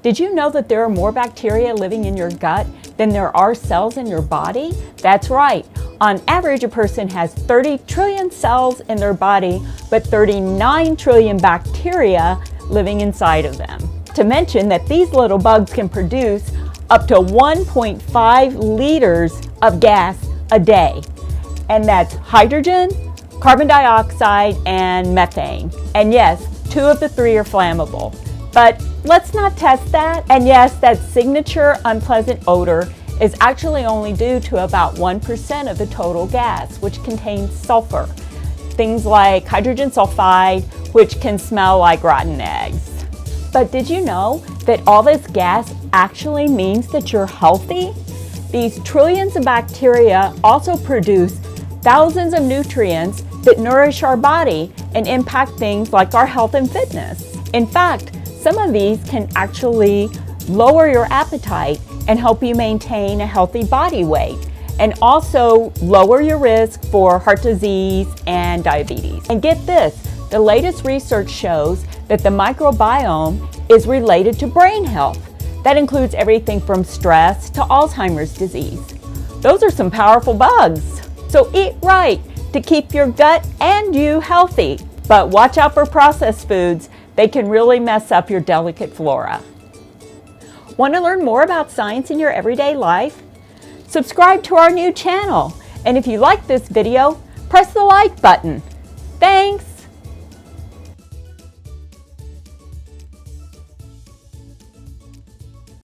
Did you know that there are more bacteria living in your gut than there are cells in your body? That's right. On average, a person has 30 trillion cells in their body, but 39 trillion bacteria living inside of them. To mention that these little bugs can produce up to 1.5 liters of gas a day. And that's hydrogen, carbon dioxide, and methane. And yes, 2 of the 3 are flammable. But let's not test that. And yes, that signature unpleasant odor is actually only due to about 1% of the total gas, which contains sulfur. Things like hydrogen sulfide, which can smell like rotten eggs. But did you know that all this gas actually means that you're healthy? These trillions of bacteria also produce thousands of nutrients that nourish our body and impact things like our health and fitness. In fact, some of these can actually lower your appetite and help you maintain a healthy body weight, and also lower your risk for heart disease and diabetes. And get this, the latest research shows that the microbiome is related to brain health. That includes everything from stress to Alzheimer's disease. Those are some powerful bugs. So eat right to keep your gut and you healthy. But watch out for processed foods. They can really mess up your delicate flora. Want to learn more about science in your everyday life? Subscribe to our new channel. And if you like this video, press the like button. Thanks!